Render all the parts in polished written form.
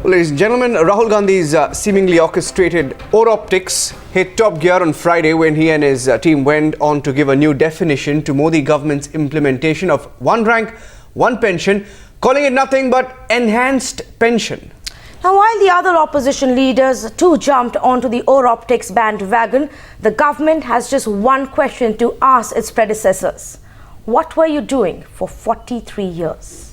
Ladies and gentlemen, Rahul Gandhi's seemingly orchestrated OROP hit top gear on Friday when he and his team went on to give a new definition to Modi government's implementation of one rank, one pension, calling it nothing but enhanced pension. Now, while the other opposition leaders too jumped onto the OROP bandwagon, the government has just one question to ask its predecessors. What were you doing for 43 years?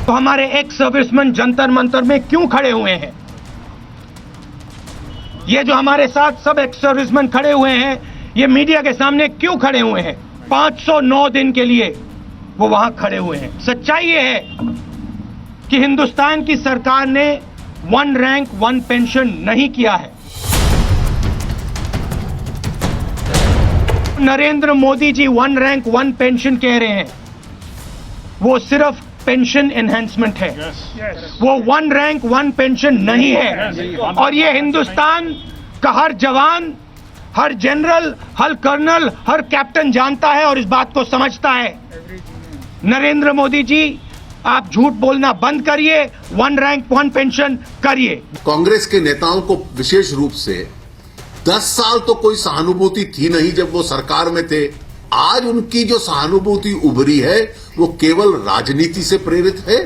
तो हमारे ex serviceman Jantar Mantar में क्यों खड़े हुए हैं? ये जो हमारे साथ सब एक्स सर्विसमैन खड़े हुए हैं, ये मीडिया के सामने क्यों खड़े हुए हैं? 509 दिन के लिए वो वहां खड़े हुए हैं। सच्चाई ये है कि हिंदुस्तान की सरकार ने वन रैंक वन पेंशन नहीं किया है। Narendra Modi ji one rank one pension कह रहे हैं, वो सिर्फ पेंशन एनहांसमेंट है। वो वन रैंक वन पेंशन नहीं है। और ये हिंदुस्तान का हर जवान, हर जनरल, हर कर्नल, हर कैप्टन जानता है और इस बात को समझता है। नरेंद्र मोदी जी, आप झूठ बोलना बंद करिए, वन रैंक वन पेंशन करिए। कांग्रेस के नेताओं को विशेष रूप से 10 साल तो कोई सहानुभूति थी नहीं जब वो सरकार में थे। आज उनकी जो सहानुभूति उभरी है वो केवल राजनीति से प्रेरित है।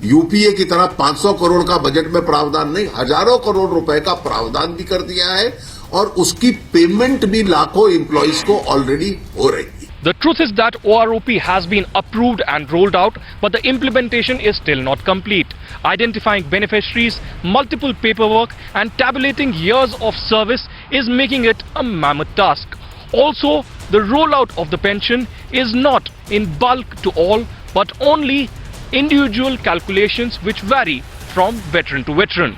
यूपीए की तरह 500 करोड़ का बजट में प्रावधान नहीं, हजारों करोड़ रुपए का प्रावधान भी कर दिया है और उसकी पेमेंट भी लाखों एम्प्लॉइज को ऑलरेडी हो रही है। The truth is that OROP has been approved and rolled out, but the implementation is still not complete. Identifying beneficiaries, multiple paperwork and tabulating years of service is making it a mammoth task. Also, the rollout of the pension is not in bulk to all, but only individual calculations which vary from veteran to veteran.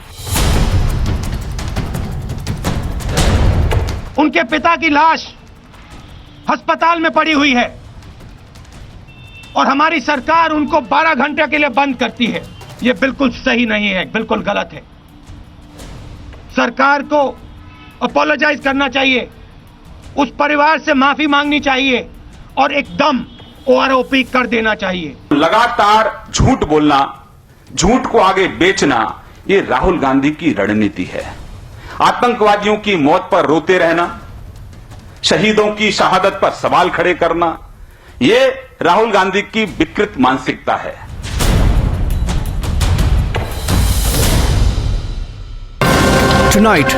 उनके पिता की लाश अस्पताल में पड़ी हुई है और हमारी सरकार उनको 12 घंटे के लिए बंद करती है। यह बिल्कुल सही नहीं है, बिल्कुल गलत है। सरकार को अपोलोजाइज करना चाहिए, उस परिवार से माफी मांगनी चाहिए और एकदम ओआरओपी कर देना चाहिए। लगातार झूठ बोलना, झूठ को आगे बेचना, ये राहुल गांधी की रणनीति है। आतंकवादियों की मौत पर रोते रहना, शहीदों की शहादत पर सवाल खड़े करना, ये राहुल गांधी की विकृत मानसिकता है। Tonight,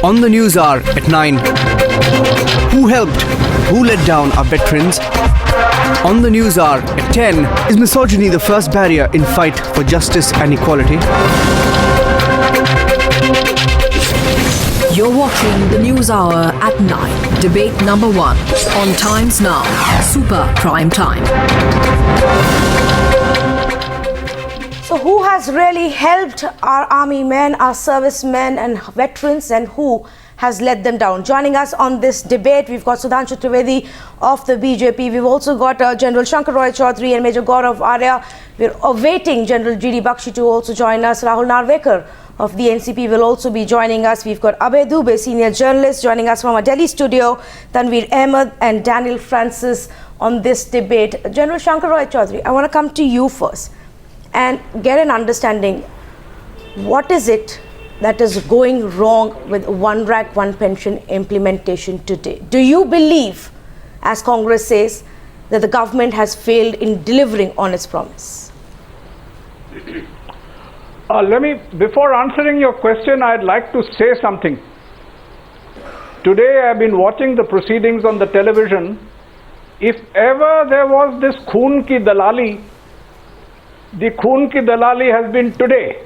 on the Newshour at 9, who helped, who let down our veterans? On the Newshour at 10, is misogyny the first barrier in fight for justice and equality? You're watching the Newshour at 9, debate number 1, on Times Now, Super Prime Time. So who has really helped our army men, our servicemen and veterans, and who has let them down? Joining us on this debate, we've got Sudhanshu Trivedi of the BJP. We've also got General Shankar Chowdhary and Major Gaurav of Arya. We're awaiting General Bakshi to also join us. Rahul Narwekar of the NCP will also be joining us. We've got Abhay, Dubey, senior journalist, joining us from our Delhi studio. Tanveer, Ahmad and Daniel Francis on this debate. General Shankar Chowdhary, I want to come to you first and get an understanding. What is it that is going wrong with one rank, one pension implementation today? Do you believe, as Congress says, that the government has failed in delivering on its promise? Before answering your question, I'd like to say something. Today I've been watching the proceedings on the television. If ever there was this khoon ki dalali, the khoon ki dalali has been today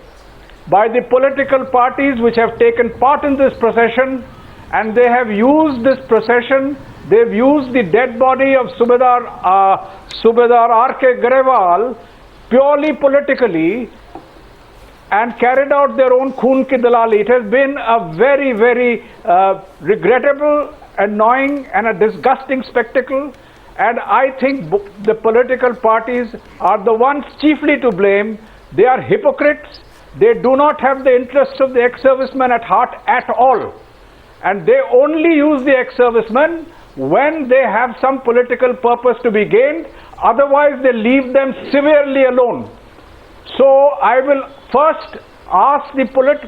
by the political parties which have taken part in this procession, and they have used this procession, they've used the dead body of Subedar R.K. Garewal purely politically and carried out their own khoon ki dalali. It has been a very, very regrettable, annoying and a disgusting spectacle, and I think the political parties are the ones chiefly to blame. They are hypocrites. They do not have the interests of the ex-servicemen at heart at all, and they only use the ex-servicemen when they have some political purpose to be gained. Otherwise, they leave them severely alone. So I will first ask the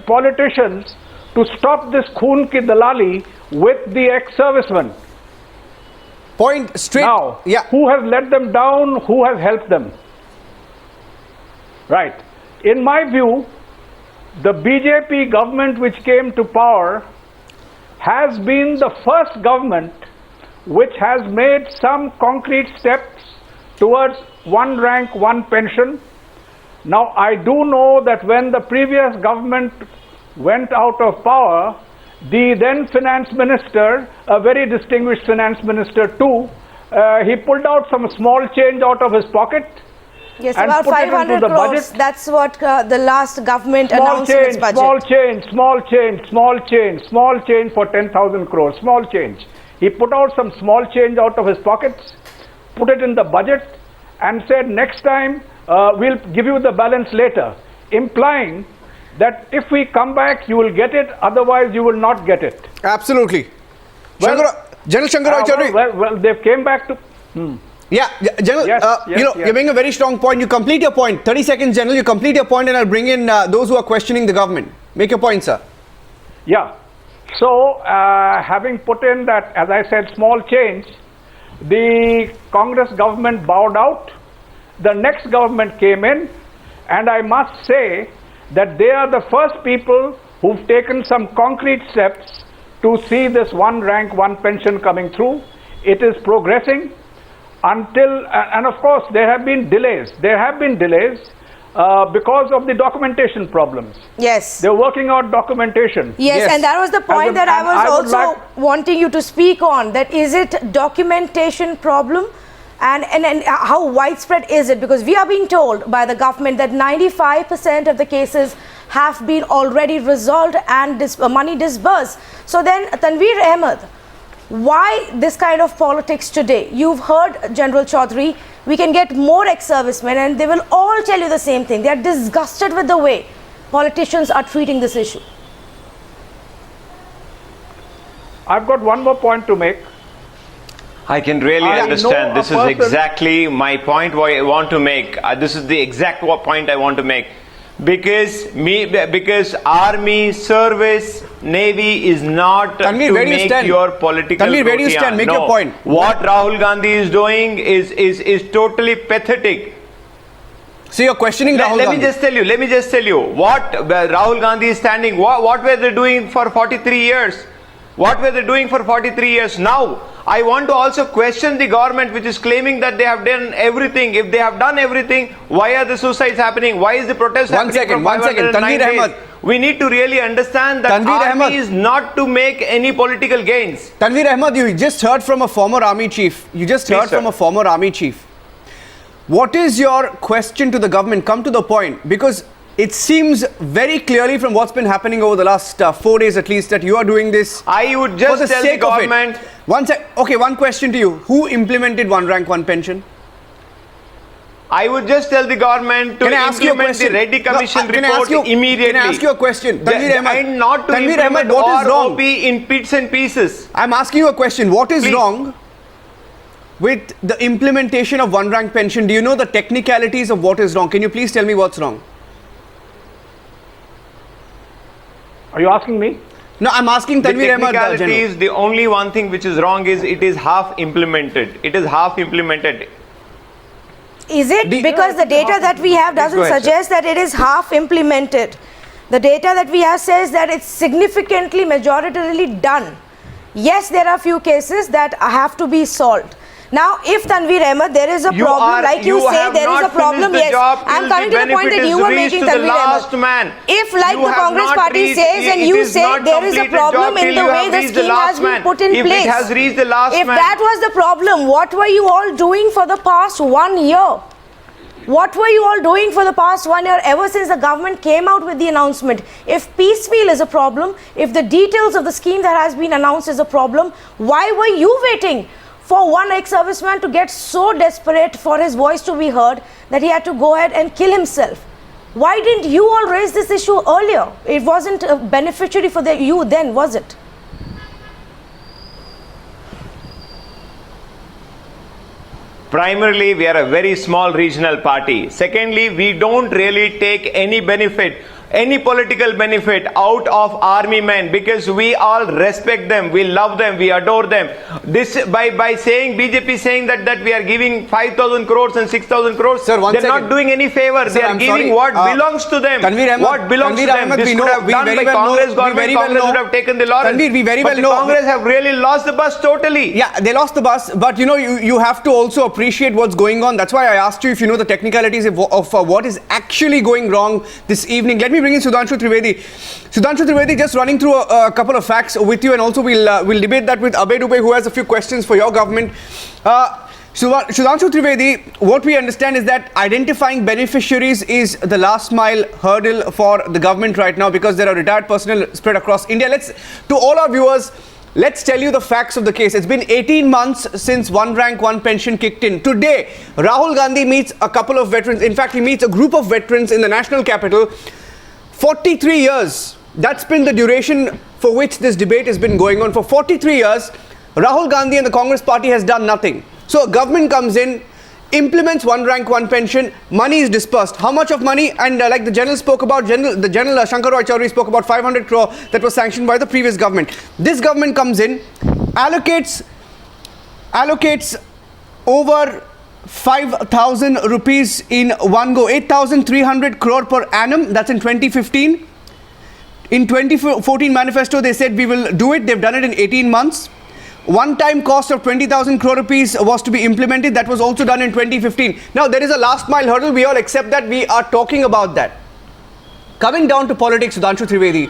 politicians to stop this khoon ki dalali with the ex-servicemen. Point straight. Now, yeah. Who has let them down? Who has helped them? Right. In my view, the BJP government which came to power has been the first government which has made some concrete steps towards one rank, one pension. Now, I do know that when the previous government went out of power, the then finance minister, a very distinguished finance minister too, he pulled out some small change out of his pocket. Yes, and about put it 500 into the crores. budget. That's what the last government announced in its budget. Small change for 10,000 crores, small change. He put out some small change out of his pockets, put it in the budget and said next time we'll give you the balance later, implying that if we come back you will get it, otherwise you will not get it. Absolutely. Well, General Shankar Chowdhary. well, they came back to... Yeah, General, yes. you're making a very strong point. You complete your point. 30 seconds, General, you complete your point and I'll bring in those who are questioning the government. Make your point, sir. Yeah. So, having put in that, as I said, small change, the Congress government bowed out. The next government came in, and I must say that they are the first people who've taken some concrete steps to see this one rank, one pension coming through. It is progressing until, and of course there have been delays. There have been delays because of the documentation problems. Yes. They're working out documentation. Yes, and that was the point that I was also wanting you to speak on. That is it documentation problem? And how widespread is it? Because we are being told by the government that 95% of the cases have been already resolved and money disbursed. So then, Tanveer Ahmad, why this kind of politics today? You've heard General Chowdhary, we can get more ex-servicemen and they will all tell you the same thing. They are disgusted with the way politicians are treating this issue. I've got one more point to make. I can really understand. This is exactly my point what I want to make. This is the exact point I want to make. Because army, service, navy is not Tanveer, to make your political Tanveer, where do you stand? Make your point. What Rahul Gandhi is doing is totally pathetic. So you're questioning Rahul Gandhi. Let me just tell you what Rahul Gandhi is standing. What were they doing for 43 years? What were they doing for 43 years? Now, I want to also question the government which is claiming that they have done everything. If they have done everything, why are the suicides happening? Why is the protest happening? One second. Tanveer Ahmad. We need to really understand that army is not to make any political gains. Tanveer Ahmad, you just heard from a former army chief. What is your question to the government? Come to the point, because it seems very clearly from what's been happening over the last 4 days at least that you are doing this. I would just tell the government. One question to you. Who implemented one rank, one pension? I would just tell the government to implement the Retd Commission report immediately. Can I ask you a question? And not to implement OROP in bits and pieces. I'm asking you a question. What is wrong with the implementation of one rank pension? Do you know the technicalities of what is wrong? Can you please tell me what's wrong? Are you asking me? No, I'm asking Tanveer Ahmad. The technicality is the only one thing which is wrong is it is half implemented. It is half implemented. Is it because the data that we have doesn't suggest that it is half implemented? The data that we have says that it's significantly majoritarily done. Yes, there are few cases that have to be solved. Now, if Tanveer Ahmad, there is a problem, like you say, there is a problem, yes. I'm coming to the point that you were making, Tanveer Ahmad. If, like the Congress party says, and you say there is a problem in the way the scheme has been put in place, if that was the problem, what were you all doing for the past 1 year? What were you all doing for the past 1 year ever since the government came out with the announcement? If piecemeal is a problem, if the details of the scheme that has been announced is a problem, why were you waiting for one ex-serviceman to get so desperate for his voice to be heard that he had to go ahead and kill himself? Why didn't you all raise this issue earlier? It wasn't a beneficiary for you then, was it? primarily we are a very small regional party. Secondly, we don't really take any benefit, any political benefit out of army men, because we all respect them, we love them, we adore them. This by saying BJP saying that we are giving 5,000 crores and 6,000 crores, Sir, they're not doing any favor. They are giving what belongs to them. What belongs to them. This could have done by Congress government. Congress would have taken the laurels. Tanveer, we very well know. know. Congress have really lost the bus totally. Yeah, they lost the bus, but you know, you have to also appreciate what's going on. That's why I asked you if you know the technicalities of what is actually going wrong this evening. Let me bring in Sudhanshu Trivedi. Sudhanshu Trivedi, just running through a couple of facts with you, and also we'll debate that with Abhay Dubey, who has a few questions for your government. Sudhanshu Trivedi, what we understand is that identifying beneficiaries is the last mile hurdle for the government right now, because there are retired personnel spread across India. To all our viewers, let's tell you the facts of the case. It's been 18 months since one rank, one pension kicked in. Today, Rahul Gandhi meets a couple of veterans. In fact, he meets a group of veterans in the national capital. 43 years, that's been the duration for which this debate has been going on. For 43 years, Rahul Gandhi and the Congress party has done nothing. So a government comes in, implements one rank, one pension, money is dispersed. How much of money? And like the general spoke about, the general Shankar Chowdhary spoke about 500 crore that was sanctioned by the previous government. This government comes in, allocates over 5,000 rupees in one go, 8,300 crore per annum. That's in 2015. In 2014 manifesto, they said we will do it. They've done it in 18 months. One-time cost of 20,000 crore rupees was to be implemented. That was also done in 2015. Now, there is a last mile hurdle. We all accept that. We are talking about that. Coming down to politics, Sudhanshu Trivedi,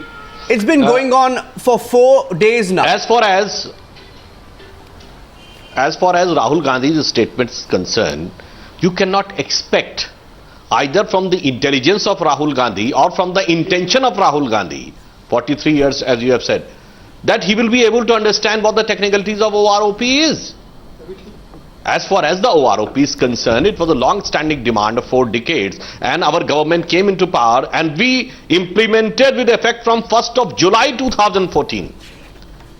it's been going on for 4 days now. As far as Rahul Gandhi's statement is concerned, you cannot expect either from the intelligence of Rahul Gandhi or from the intention of Rahul Gandhi, 43 years as you have said, that he will be able to understand what the technicalities of OROP is. As far as the OROP is concerned, it was a long-standing demand of 4 decades, and our government came into power and we implemented with effect from 1st of July 2014.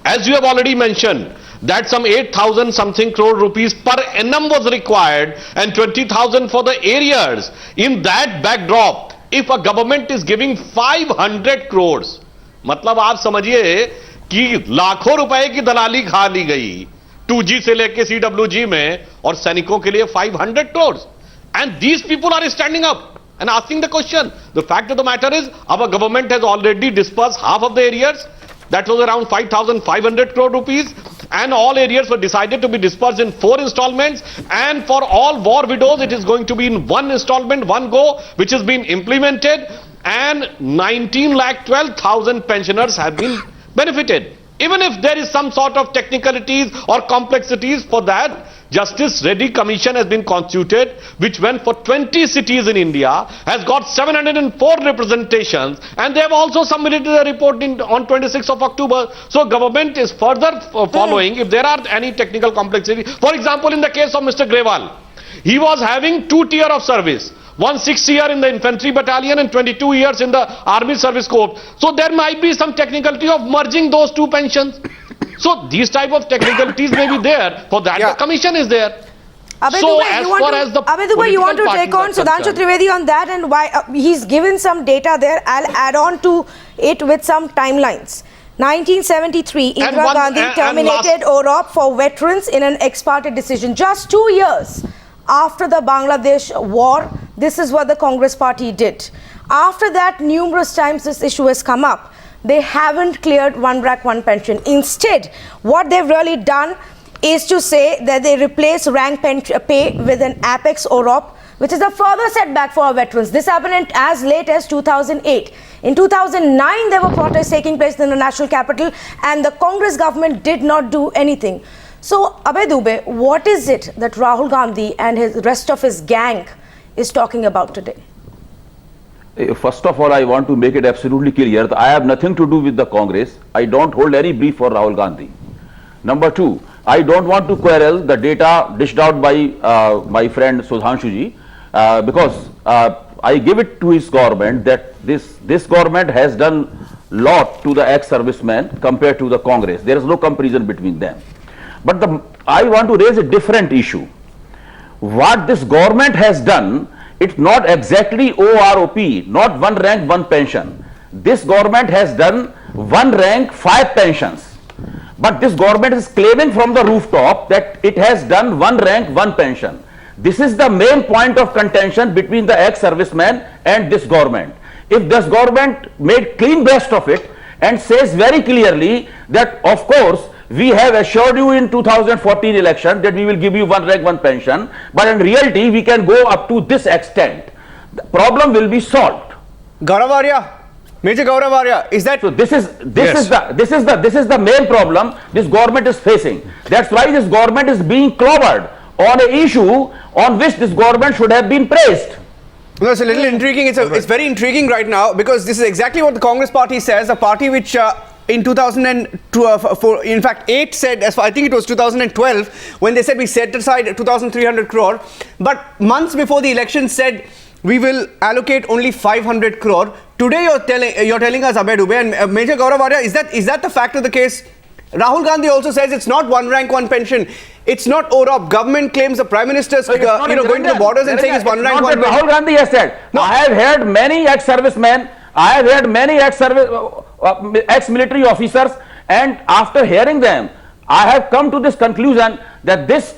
As you have already mentioned, that some 8,000 something crore rupees per annum was required and 20,000 for the areas. In that backdrop, if a government is giving 500 crores, मतलब आप समझिए कि लाखों रुपए की दलाली खा ली गई 2G से लेके CWG में और सैनिकों के लिए 500 crores. And these people are standing up and asking the question. The fact of the matter is, our government has already dispersed half of the areas. That was around 5,500 crore rupees, and all areas were decided to be dispersed in 4 installments, and for all war widows it is going to be in 1 installment, 1 go, which has been implemented, and 19,12,000 pensioners have been benefited. Even if there is some sort of technicalities or complexities for that, Justice Reddy Commission has been constituted, which went for 20 cities in India, has got 704 representations, and they have also submitted the report on 26th of October. So government is further following if there are any technical complexity. For example, in the case of Mr. Grewal, he was having 2 tier of service. 6 years in the infantry battalion and 22 years in the army service corps. So there might be some technicality of merging those 2 pensions. So these type of technicalities may be there. For that, the commission is there. Abhay So Dubey, as far as the Abhay Dubey, you want to political take on parties are Sudhanshu concerned. Trivedi on that, and why he's given some data there. I'll add on to it with some timelines. 1973, Indira Gandhi terminated OROP for veterans in an ex parte decision. Just 2 years after the Bangladesh war, this is what the Congress party did. After that, numerous times this issue has come up. They haven't cleared one rank, one pension. Instead, what they've really done is to say that they replace rank pay with an apex OROP, which is a further setback for our veterans. This happened as late as 2008. In 2009, there were protests taking place in the national capital, and the Congress government did not do anything. So, Abhay Dubey, what is it that Rahul Gandhi and his rest of his gang is talking about today? First of all, I want to make it absolutely clear that I have nothing to do with the Congress. I don't hold any brief for Rahul Gandhi. Number 2, I don't want to quarrel the data dished out by my friend Sudhanshu ji, because I give it to his government that this government has done lot to the ex-servicemen compared to the Congress. There is no comparison between them. But I want to raise a different issue. what this government has done, it's not exactly OROP, not one rank, one pension. This government has done one rank, 5 pensions. But this government is claiming from the rooftop that it has done one rank, one pension. This is the main point of contention between the ex-servicemen and this government. If this government made clean breast of it and says very clearly that of course we have assured you in 2014 election that we will give you one rank, one pension, but in reality we can go up to this extent, the problem will be solved. Gaurav Arya, Major Gaurav Arya, is that so? This is the main problem this government is facing. That's why this government is being clobbered on an issue on which this government should have been praised. No, it's a little intriguing. It's very intriguing right now because this is exactly what the Congress party says, a party which in 2002, in fact 8 said, I think it was 2012, when they said we set aside 2,300 crore, but months before the election said we will allocate only 500 crore. Today you're telling us, Abhay, Dubey and Major Gaurav Arya, is that the fact of the case? Rahul Gandhi also says it's not one rank, one pension. It's not OROP. Government claims the Prime Minister's going to the borders and saying it's one rank, one pension. Rahul Gandhi has said. No. I have heard many ex-servicemen, I have heard many ex-military officers, and after hearing them, I have come to this conclusion that this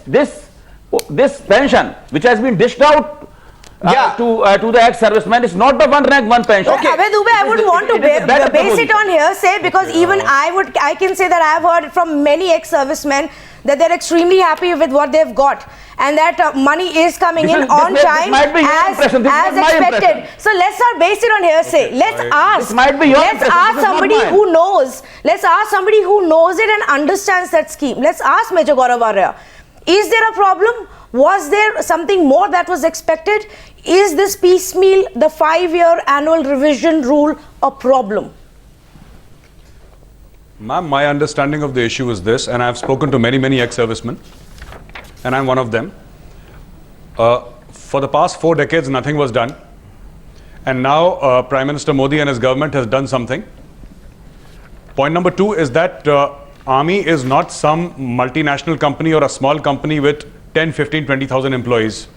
pension, which has been dished out to the ex-servicemen, is not the one rank, one pension. Okay. Abhay Dubey, I wouldn't want to base it on hearsay because even I can say that I have heard from many ex-servicemen that they're extremely happy with what they've got and that money is coming in on time as expected. So let's not base it on hearsay. Let's ask somebody who knows. Let's ask somebody who knows it and understands that scheme. Let's ask Major Gaurav Arya. Is there a problem? Was there something more that was expected? Is this piecemeal, the 5-year annual revision rule, a problem? Ma'am, my understanding of the issue is this, and I've spoken to many ex-servicemen, and I'm one of them. For the past 4 decades, nothing was done. And now Prime Minister Modi and his government has done something. Point number 2 is that Army is not some multinational company or a small company with 10, 15, 20,000 employees.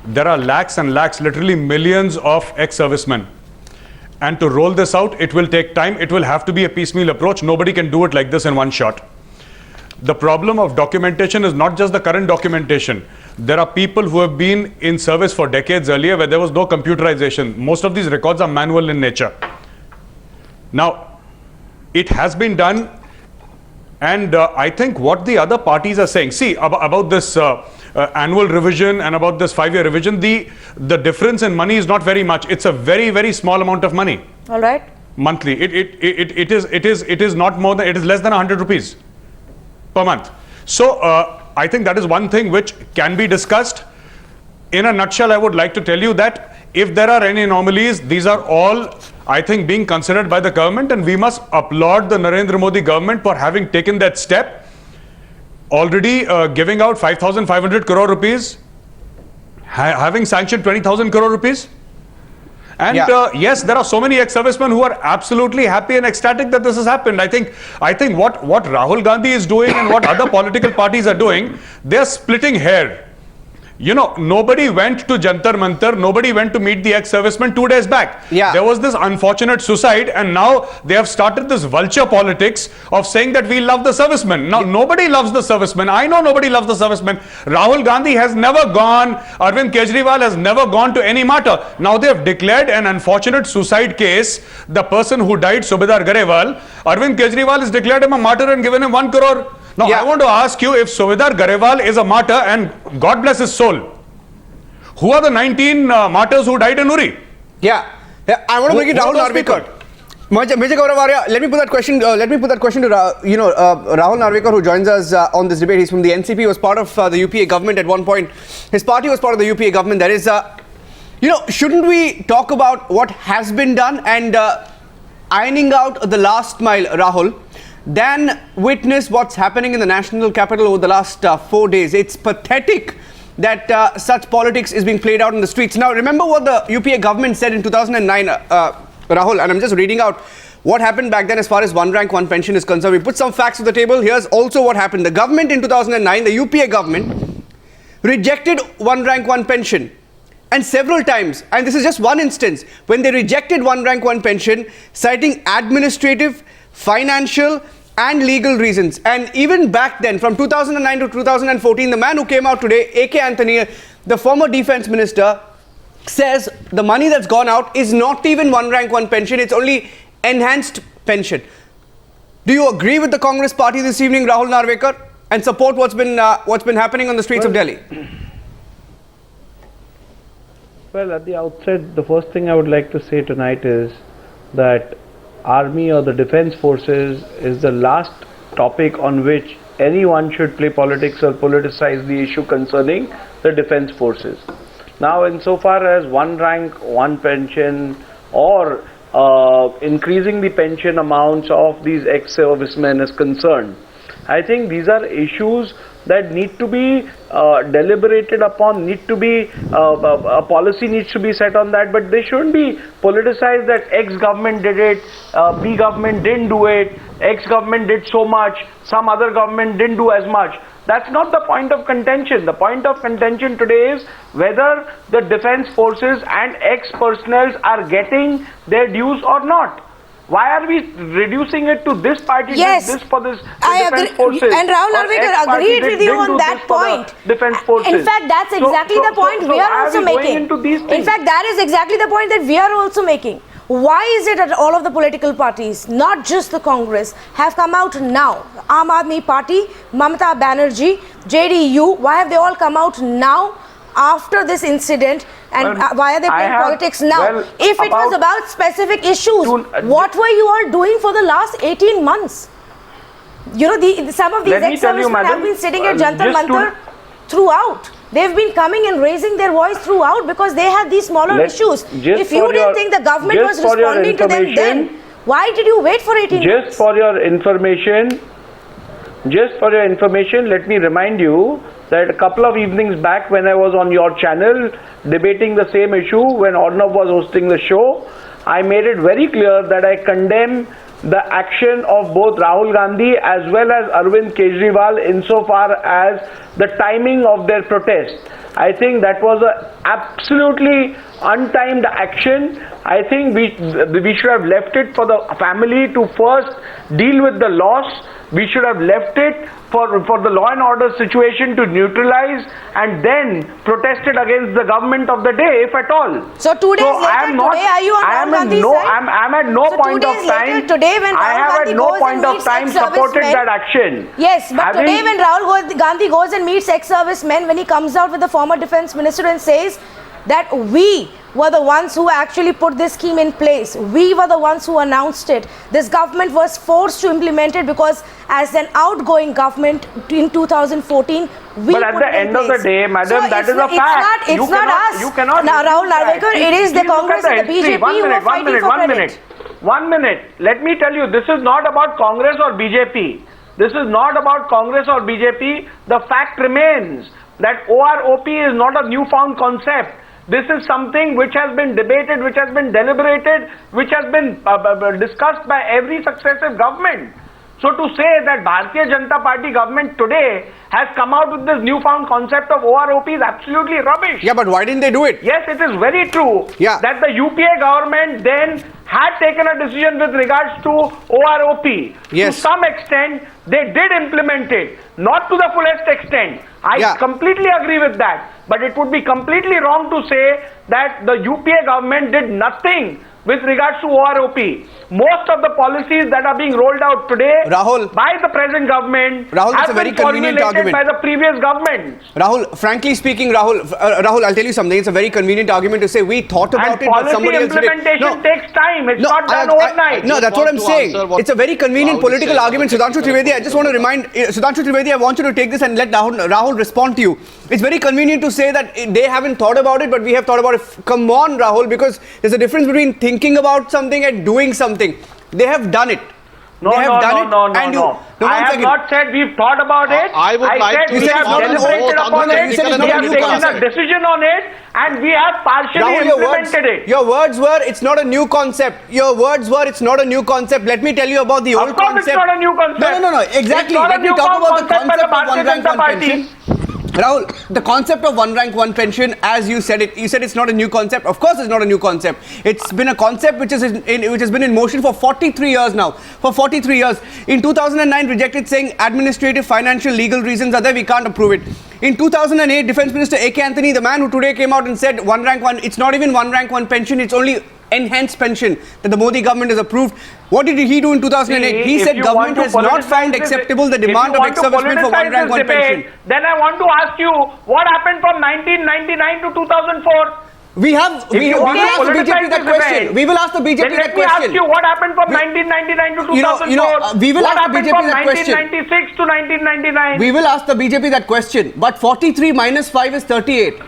There are lakhs and lakhs, literally millions of ex-servicemen. And to roll this out, it will take time. It will have to be a piecemeal approach. Nobody can do it like this in one shot. The problem of documentation is not just the current documentation. There are people who have been in service for decades earlier where there was no computerization. Most of these records are manual in nature. Now, it has been done. And I think what the other parties are saying, see about this annual revision and about this 5-year revision, the difference in money is not very much. It's a very small amount of money. All right. Monthly. It is not more than, it is less than 100 rupees per month. So I think that is one thing which can be discussed. In a nutshell, I would like to tell you that if there are any anomalies, these are all, I think, being considered by the government, and we must applaud the Narendra Modi government for having taken that step. Already giving out 5,500 crore rupees, having sanctioned 20,000 crore rupees. And yes, there are so many ex-servicemen who are absolutely happy and ecstatic that this has happened. I think what Rahul Gandhi is doing and what other political parties are doing, they are splitting hair. You know, nobody went to Jantar Mantar, nobody went to meet the ex-servicemen 2 days back. Yeah. There was this unfortunate suicide, and now they have started this vulture politics of saying that we love the servicemen. Now, nobody loves the servicemen. I know nobody loves the servicemen. Rahul Gandhi has never gone, Arvind Kejriwal has never gone to any martyr. Now they have declared an unfortunate suicide case. The person who died, Subedar Garewal, Arvind Kejriwal has declared him a martyr and given him 1 crore. Now, I want to ask you, if Subedar Garewal is a martyr, and God bless his soul, who are the 19 martyrs who died in Uri? Yeah, I want to bring it Rahul Narwekar. Major Gaurav Arya, let me put that question to Rahul Narwekar, who joins us on this debate. He's from the NCP, he was part of the UPA government at one point. His party was part of the UPA government. There is, shouldn't we talk about what has been done and ironing out the last mile, Rahul, than witness what's happening in the national capital over the last 4 days? It's pathetic that such politics is being played out in the streets. Now, remember what the UPA government said in 2009, Rahul, and I'm just reading out what happened back then as far as one rank, one pension is concerned. We put some facts on the table. Here's also what happened. The government in 2009, the UPA government, rejected one rank, one pension. And several times, and this is just one instance, when they rejected one rank, one pension, citing administrative, financial and legal reasons. And even back then, from 2009 to 2014, the man who came out today, A.K. Anthony, the former defense minister, says the money that's gone out is not even one rank, one pension, it's only enhanced pension. Do you agree with the Congress party this evening, Rahul Narwekar, and support what's been happening on the streets of Delhi? Well, at the outset, the first thing I would like to say tonight is that Army or the Defence Forces is the last topic on which anyone should play politics or politicize the issue concerning the Defence Forces. Now, insofar as one rank, one pension, or increasing the pension amounts of these ex-servicemen is concerned, I think these are issues that need to be deliberated upon, a policy needs to be set on that, but they shouldn't be politicized that X government did it, B government didn't do it, X government did so much, some other government didn't do as much. That's not the point of contention. The point of contention today is whether the defense forces and ex-personnel are getting their dues or not. Why are we reducing it to this party yes, did this for this I defense agree. forces? And Rahul Narwekar agreed with you on that point. Defense forces. In fact, that's exactly the point we are also making. In fact, that is exactly the point that we are also making. Why is it that all of the political parties, not just the Congress, have come out now? Aam Aadmi Party, Mamata Banerjee, JDU, why have they all come out now after this incident, and why are they playing politics now? Well, if it was about specific issues, what were you all doing for the last 18 months? You know, some of these ex-servicemen have been sitting at Jantar Mantar throughout. They've been coming and raising their voice throughout because they had these smaller issues. If you didn't think the government was responding to them then, why did you wait for 18 months? Just for your information, let me remind you that a couple of evenings back when I was on your channel debating the same issue when Arnav was hosting the show, I made it very clear that I condemn the action of both Rahul Gandhi as well as Arvind Kejriwal insofar as the timing of their protest. I think that was an absolutely untimed action. I think we should have left it for the family to first deal with the loss. We should have left it for the law and order situation to neutralize and then protested against the government of the day, if at all. So 2 days later, today, are you on Rahul Gandhi's side? I'm at no point of time. Today when I have at no point of time supported that action. Yes, but today when Rahul Gandhi goes and meets ex-servicemen, when he comes out with the former defense minister and says that we were the ones who actually put this scheme in place. We were the ones who announced it. This government was forced to implement it because as an outgoing government in 2014, we But at the end of the day, madam, so that is a fact. It's not us. You cannot. Now, Rahul Narwekar, it is the Congress and the BJP who are fighting for credit. 1 minute. Let me tell you, this is not about Congress or BJP. This is not about Congress or BJP. The fact remains that OROP is not a newfound concept. This is something which has been debated, which has been deliberated, which has been discussed by every successive government. So to say that Bharatiya Janata Party government today has come out with this newfound concept of OROP is absolutely rubbish. Yeah, but why didn't they do it? Yes, it is very true that the UPA government then had taken a decision with regards to OROP. Yes. To some extent, they did implement it. Not to the fullest extent. I completely agree with that. But it would be completely wrong to say that the UPA government did nothing with regards to OROP. Most of the policies that are being rolled out today by the present government have been formulated by the previous governments. Rahul, frankly speaking, Rahul, I'll tell you something. It's a very convenient argument to say we thought about it, but somebody else did it. Implementation takes time. It's not done overnight. No, that's what I'm saying. It's a very convenient political argument. Sudhanshu Trivedi, I just want to remind Sudhanshu Trivedi, I want you to take this and let Rahul respond to you. It's very convenient to say that they haven't thought about it, but we have thought about it. Come on, Rahul, because there's a difference between thinking about something and doing something. They have done it. No. I have not said we've thought about it. I said we have deliberated upon it. We have taken a decision on it and we have partially implemented it. Your words were, it's not a new concept. Your words were, it's not a new concept. Let me tell you about the old concept. Of course it's not a new concept. No, exactly. Let me talk about the concept of one rank, one pension. Rahul, the concept of one rank, one pension, as you said it's not a new concept. Of course, it's not a new concept. It's been a concept which has been in motion for 43 years now. For 43 years. In 2009, rejected, saying administrative, financial, legal reasons are there, we can't approve it. In 2008, Defence Minister A.K. Anthony, the man who today came out and said one rank, one, it's not even one rank, one pension, it's only enhanced pension that the Modi government has approved. What did he do in 2008? He said government has not found acceptable the demand of ex-servicemen for one rank, one pension. Then I want to ask you, what happened from 1999 to 2004? We will ask the BJP that question. We will ask the BJP that question. Let me ask you, what happened from 1999 to 2004? We will ask the BJP that question. What happened from 1996 to 1999? We will ask the BJP that question. But 43 minus 5 is 38.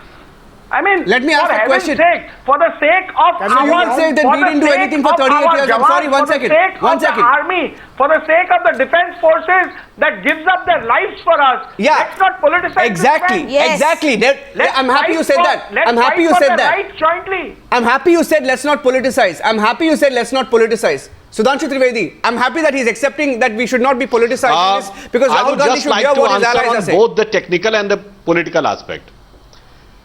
I mean, let me ask the question. For the sake of our, you will say that we didn't do anything for 38 years. I'm sorry, one second. One second. Army, for the sake of the defense forces that gives up their lives for us. Yeah. Let's not politicize. Exactly. Yes. Exactly. I'm happy you said that. I'm happy you said that. Right jointly. I'm happy you said let's not politicize. I'm happy you said let's not politicize. Sudhanshu Trivedi, I'm happy that he's accepting that we should not be politicizing this because Rahul Gandhi should hear what his allies are saying. Both the technical and the political aspect.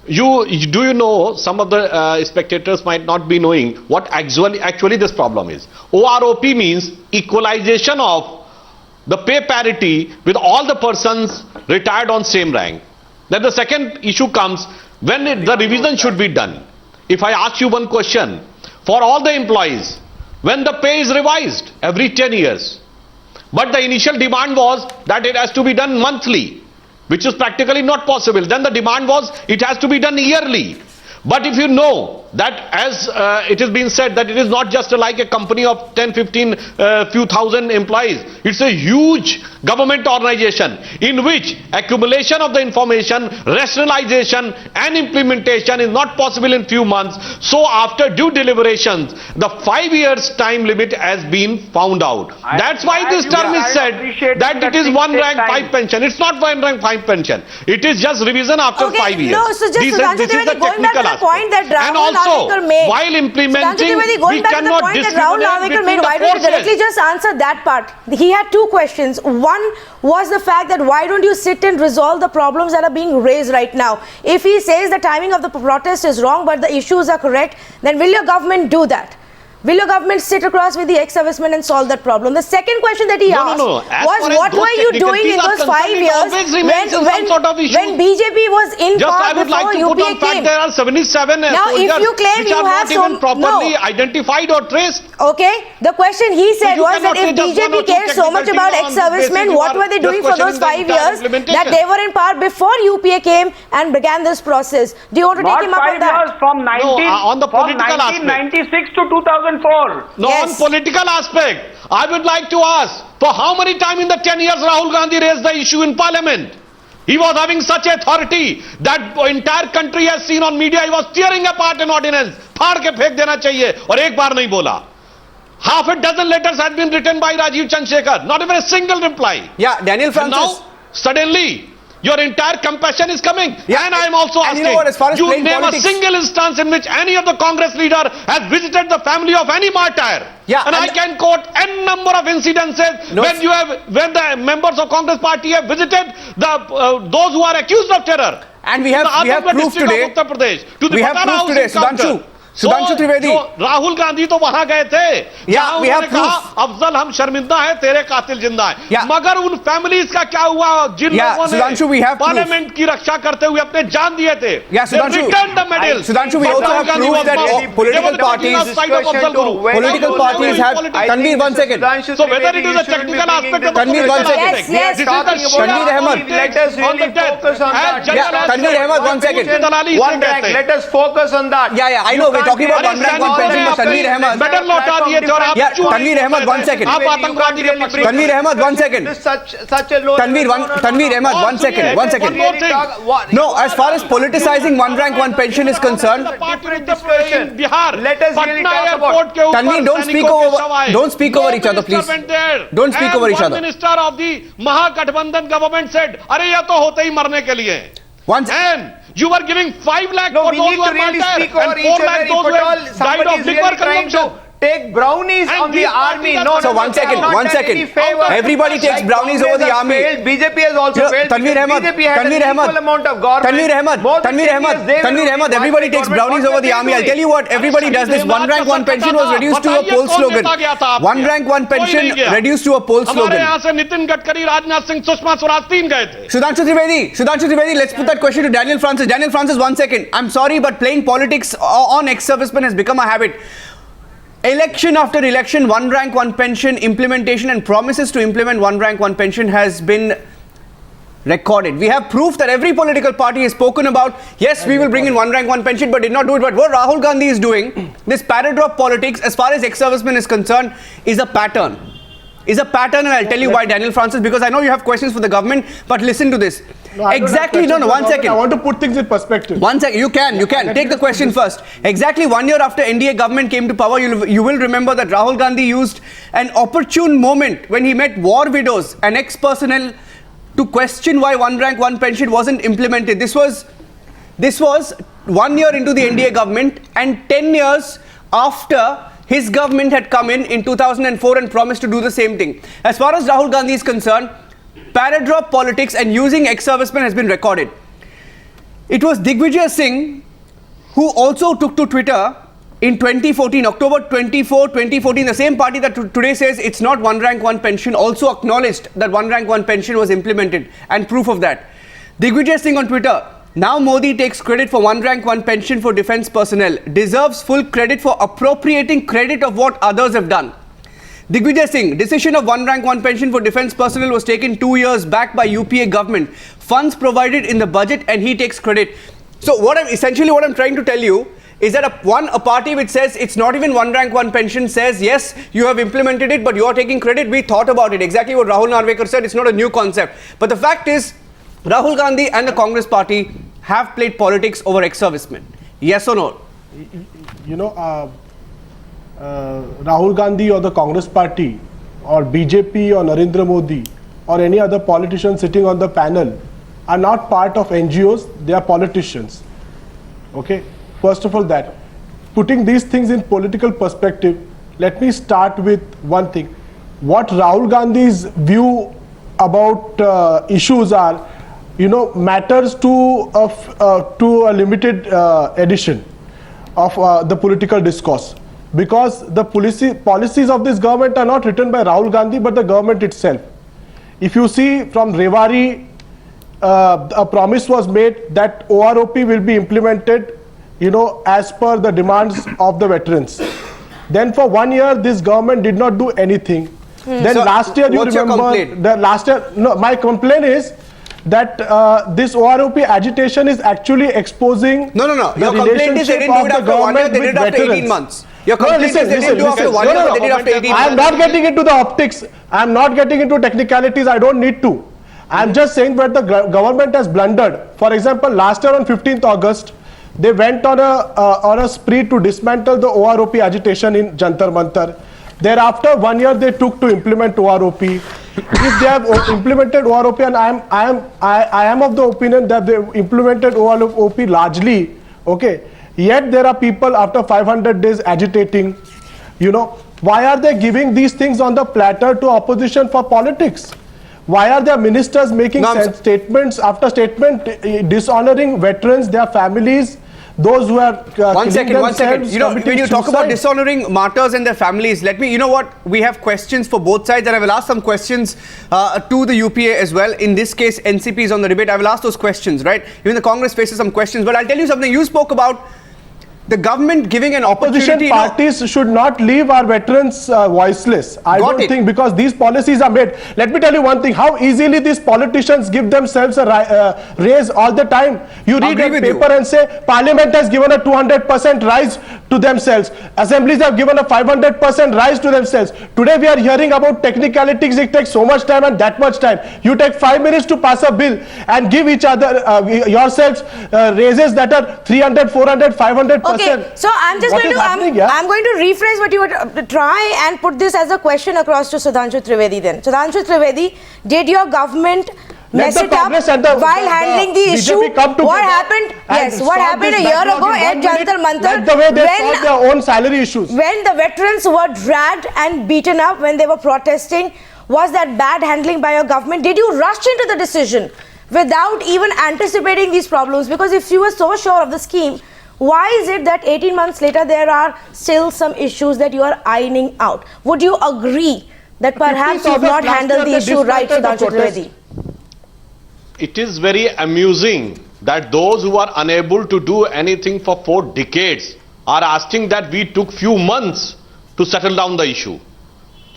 Do you know, some of the spectators might not be knowing what actually this problem is. OROP means equalization of the pay parity with all the persons retired on same rank. Then the second issue comes when the revision should be done. If I ask you one question, for all the employees, when the pay is revised every 10 years, but the initial demand was that it has to be done monthly, which is practically not possible. Then the demand was it has to be done yearly. But if you know that, as it has been said, that it is not just like a company of 10, 15, few thousand employees. It's a huge government organization in which accumulation of the information, rationalization and implementation is not possible in few months. So after due deliberations, the 5 years time limit has been found out. That's why this term is said that it is one rank, five pension. It's not one rank, five pension. It is just revision after 5 years. No, so just this is the technical aspect. Point that and also, while implementing, we cannot discriminate. Why don't you directly just answer that part? He had two questions. One was the fact that why don't you sit and resolve the problems that are being raised right now? If he says the timing of the protest is wrong, but the issues are correct, then will your government do that? Will your government sit across with the ex-servicemen and solve that problem? The second question that he asked was, what were you doing in those 5 years when BJP was in power before UPA came? There are 77 now, if you claim you have even properly identified or traced. Okay, the question he said was that if BJP cares so much about ex-servicemen, what were they doing for those 5 years that they were in power before UPA came and began this process? Do you want to take him up on that? From 1996 to 2004. No, on political aspect, I would like to ask, for how many times in the 10 years Rahul Gandhi raised the issue in parliament? He was having such authority that the entire country has seen on media. He was tearing apart an ordinance. फाड़ के फेंक देना चाहिए और एक बार नहीं बोला. Half a dozen letters had been written by Rajiv Chandrasekhar. Not even a single reply. Yeah, Daniel Francis. And now, suddenly, your entire compassion is coming. Yeah, and I am also asking, you name a single instance in which any of the Congress leader has visited the family of any martyr. Yeah, and I can quote n number of incidences when the members of Congress party have visited those who are accused of terror. And we have proof today. We have proof today, Sudhanshu Trivedi. Rahul Gandhi तो वहां गए थे. Yeah, we have proof. Afzal हम शर्मिंदा है, तेरे कातिल जिंदा है. Yeah. मगर उन फैमिलीज का क्या हुआ जिन लोगों ने पार्लियामेंट की रक्षा करते हुए अपने जान दिए थे? Yeah, Sudhanshu. Sudhanshu, we also have proof that political parties have. Tanveer, 1 second. So whether it is a technical aspect of Tanveer, 1 second. Yes. Tanveer Ahmad. Let us really focus on that. Tanveer Ahmad, 1 second. One rank. Let us focus on that. Yeah, I know. We're talking about one rank, one pension, but Tanveer Ahmad. Medal लौटा दिए थे और आप Tanveer Ahmad, 1 second. आप आतंकवादी के पक्ष में. Tanveer Ahmad, 1 second. Tanveer Ahmad, 1 second. 1 second. No, as far as politicizing one rank, one pension is concerned, let us really talk about. Tanveer, don't speak over each other, please. Don't speak over each other. One minister of the Mahagathbandhan government said, "अरे ये तो होते ही मरने के लिए." And you were giving 5 lakh for those who are martyrs and 4 lakh those who have died of liquor consumption. take brownies on the army. No, so one second. Everybody takes brownies over the army. BJP has also failed. Tanveer Ahmad, everybody takes brownies over the army. I'll tell you what, everybody does this. One rank, one pension was reduced to a poll slogan. One rank, one pension reduced to a poll slogan. Nitin Gadkari, Rajnath Singh, Sushma Swaraj 3 गए थे. Sudhanshu Trivedi, let's put that question to Daniel Francis. Daniel Francis, 1 second. I'm sorry, but playing politics on ex-servicemen has become a habit. Election after election, one rank, one pension implementation and promises to implement one rank, one pension has been recorded. We have proof that every political party has spoken about, yes, we will bring in one rank, one pension, but did not do it. But what Rahul Gandhi is doing, this paradrap politics, as far as ex-servicemen is concerned, is a pattern. And I'll tell you why, Daniel Francis, because I know you have questions for the government, but listen to this. No, one second. I want to put things in perspective. 1 second. You can. Take the question first. Exactly 1 year after NDA government came to power, you will remember that Rahul Gandhi used an opportune moment when he met war widows and ex-personnel to question why one rank, one pension wasn't implemented. This was 1 year into the NDA government and 10 years after his government had come in 2004 and promised to do the same thing. As far as Rahul Gandhi is concerned, paradrap politics and using ex-servicemen has been recorded. It was Digvijay Singh who also took to Twitter in 2014, October 24, 2014, the same party that today says it's not one rank, one pension, also acknowledged that one rank, one pension was implemented, and proof of that. Digvijay Singh on Twitter, now Modi takes credit for one rank, one pension for defense personnel, deserves full credit for appropriating credit of what others have done. Digvijay Singh, decision of one rank, one pension for defense personnel was taken 2 years back by UPA government. Funds provided in the budget and he takes credit. So what I'm trying to tell you is that a party which says it's not even one rank, one pension says, yes, you have implemented it, but you are taking credit. We thought about it. Exactly what Rahul Narwekar said. It's not a new concept. But the fact is, Rahul Gandhi and the Congress party have played politics over ex-servicemen. Yes or no? You know, Rahul Gandhi or the Congress party or BJP or Narendra Modi or any other politician sitting on the panel are not part of NGOs, they are politicians. Okay, first of all, that putting these things in political perspective, let me start with one thing. What Rahul Gandhi's view about issues are, you know, matters to a limited edition of the political discourse, because the policies of this government are not written by Rahul Gandhi but the government itself. If you see from Rewari, a promise was made that OROP will be implemented, you know, as per the demands of the veterans. Then for 1 year this government did not do anything. Then so last year, you remember, the last year, no, my complaint is that this OROP agitation is actually exposing No. Your complaint is they didn't do it after 1 year, they did it after 18 months. Your complaint is they didn't do it after 1 year, they did it after 18 months. I am not getting into the optics. I am not getting into technicalities. I don't need to. I am just saying that the government has blundered. For example, last year on 15th August, they went on a spree to dismantle the OROP agitation in Jantar Mantar. Thereafter, 1 year they took to implement OROP. If they have implemented OROP, and I am of the opinion that they implemented OROP largely, okay. Yet there are people after 500 days agitating. You know, why are they giving these things on the platter to opposition for politics? Why are their ministers making statements after statement dishonoring veterans, their families, those who are one second. You know, when you talk about dishonoring martyrs and their families, you know what, we have questions for both sides, and I will ask some questions to the UPA as well. In this case, NCP is on the debate. I will ask those questions, right? Even the Congress faces some questions, but I'll tell you something. You spoke about the government giving an opportunity. Opposition parties should not leave our veterans voiceless. I don't think, because these policies are made. Let me tell you one thing, how easily these politicians give themselves a raise all the time. You read a paper and say Parliament has given a 200% rise to themselves. Assemblies have given a 500% rise to themselves. Today we are hearing about technicalities. It takes so much time and that much time. You take 5 minutes to pass a bill and give each other yourselves raises that are 300, 400, 500%. Okay, so I'm just going to I'm going to rephrase what you were try and put this as a question across to Sudhanshu Trivedi then. Sudhanshu Trivedi, did your government mess it up while handling the issue. What happened? Yes, what happened a year ago at Jantar Mantar the way they solved their own salary issues. When the veterans were dragged and beaten up when they were protesting, was that bad handling by your government? Did you rush into the decision without even anticipating these problems? Because if you were so sure of the scheme, why is it that 18 months later there are still some issues that you are ironing out? Would you agree that perhaps you've not handled the issue right, Sudhanshu Trivedi? It is very amusing that those who are unable to do anything for 4 decades are asking that we took few months to settle down the issue.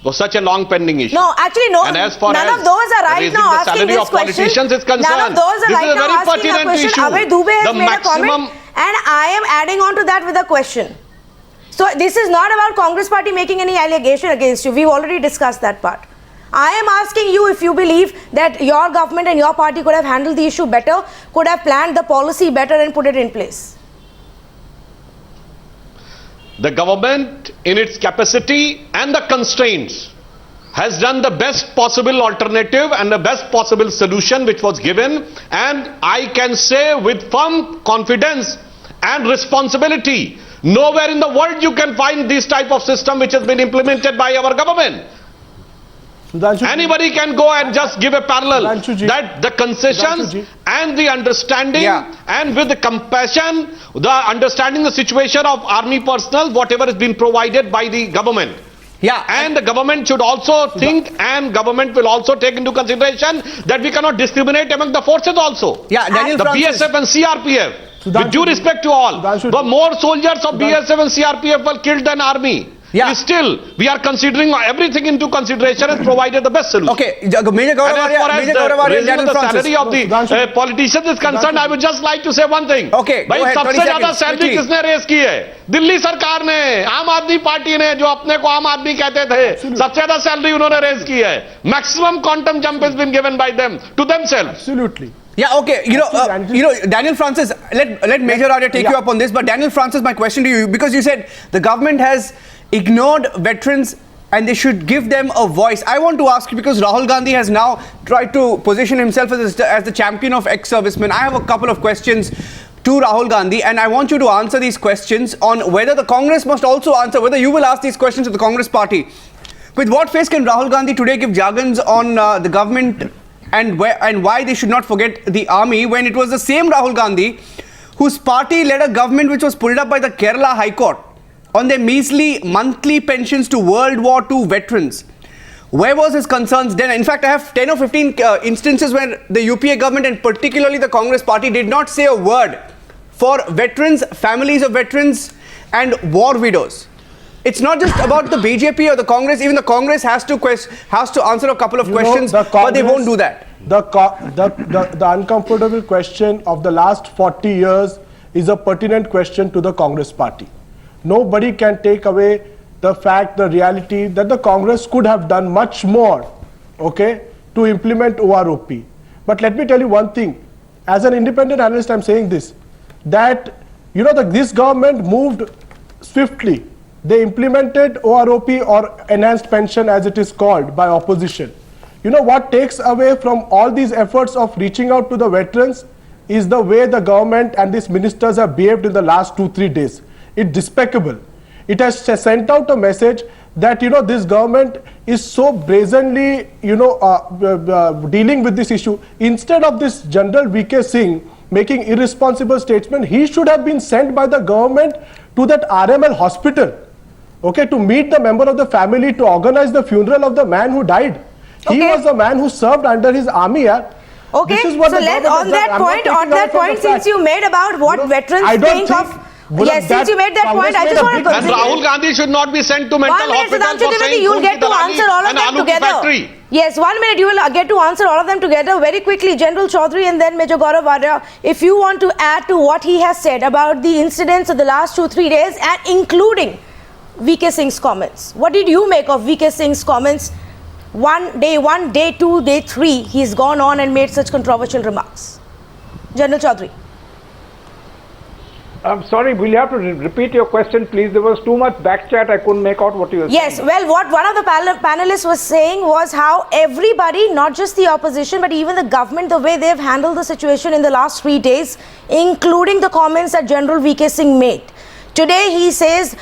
For such a long pending issue. No, actually no. And as far none as of those are right now asking this question. Is concerned, none of those are right now asking a question. Issue. Abhay Dubey has made a comment and I am adding on to that with a question. So this is not about Congress party making any allegation against you. We've already discussed that part. I am asking you if you believe that your government and your party could have handled the issue better, could have planned the policy better and put it in place. The government, in its capacity and the constraints, has done the best possible alternative and the best possible solution which was given, and I can say with firm confidence and responsibility, nowhere in the world you can find this type of system which has been implemented by our government. Anybody can go and just give a parallel that the concessions and the understanding and with the compassion, the understanding the situation of army personnel, whatever has been provided by the government. And the government should also think, and government will also take into consideration that we cannot discriminate among the forces also. Daniel the BSF and CRPF, with due respect to all, but more soldiers of BSF and CRPF were killed than army. Still, we are considering everything into consideration and provided the best solution. Okay, Major Gaurav Arya, Daniel Francis. The salary of the politicians is concerned, I would just like to say one thing. Okay, भाई सबसे ज़्यादा salary किसने race की है? दिल्ली सरकार ने, आम आदमी पार्टी ने, जो अपने को आम आदमी कहते थे, सबसे ज़्यादा सैलरी उन्होंने रेस की है. Maximum quantum jump has been given by them to themselves. Absolutely. Okay, Daniel Francis, let Major Arya take you up on this, but Daniel Francis, my question to you, because you said the government has ignored veterans and they should give them a voice. I want to ask you, because Rahul Gandhi has now tried to position himself as the champion of ex-servicemen. I have a couple of questions to Rahul Gandhi and I want you to answer these questions on whether the Congress must also answer, whether you will ask these questions to the Congress party. With what face can Rahul Gandhi today give jargons on the government and why they should not forget the army, when it was the same Rahul Gandhi whose party led a government which was pulled up by the Kerala High Court on their measly monthly pensions to World War II veterans? Where was his concerns then? In fact, I have 10 or 15 instances where the UPA government and particularly the Congress party did not say a word for veterans, families of veterans and war widows. It's not just about the BJP or the Congress. Even the Congress has to answer a couple of questions, but they won't do that. The uncomfortable question of the last 40 years is a pertinent question to the Congress party. Nobody can take away the fact, the reality that the Congress could have done much more, to implement OROP. But let me tell you one thing. As an independent analyst, I'm saying this, that this government moved swiftly. They implemented OROP, or enhanced pension as it is called by opposition. What takes away from all these efforts of reaching out to the veterans is the way the government and these ministers have behaved in the last 2-3 days. It's despicable. It has sent out a message that this government is so brazenly dealing with this issue. Instead of this General VK Singh making irresponsible statements, he should have been sent by the government to that RML hospital, to meet the member of the family, to organize the funeral of the man who died. He was the man who served under his army. Okay, so let's on that point, since you made about what veterans think of. Yes, since you made that point, I just want to and Rahul Gandhi should not be sent to mental hospital for saying you'll get to answer all of them together. Yes, 1 minute, you will get to answer all of them together. Very quickly, General Chowdhary and then Major Gaurav Arya, if you want to add to what he has said about the incidents of the last 2-3 days and including VK Singh's comments. What did you make of VK Singh's comments? Day 1, day 2, day 3, he's gone on and made such controversial remarks. General Chowdhary. I'm sorry, will you have to repeat your question, please? There was too much back chat. I couldn't make out what you were saying. Yes, well, what one of the panelists was saying was how everybody, not just the opposition, but even the government, the way they've handled the situation in the last 3 days, including the comments that General VK Singh made. Today, he says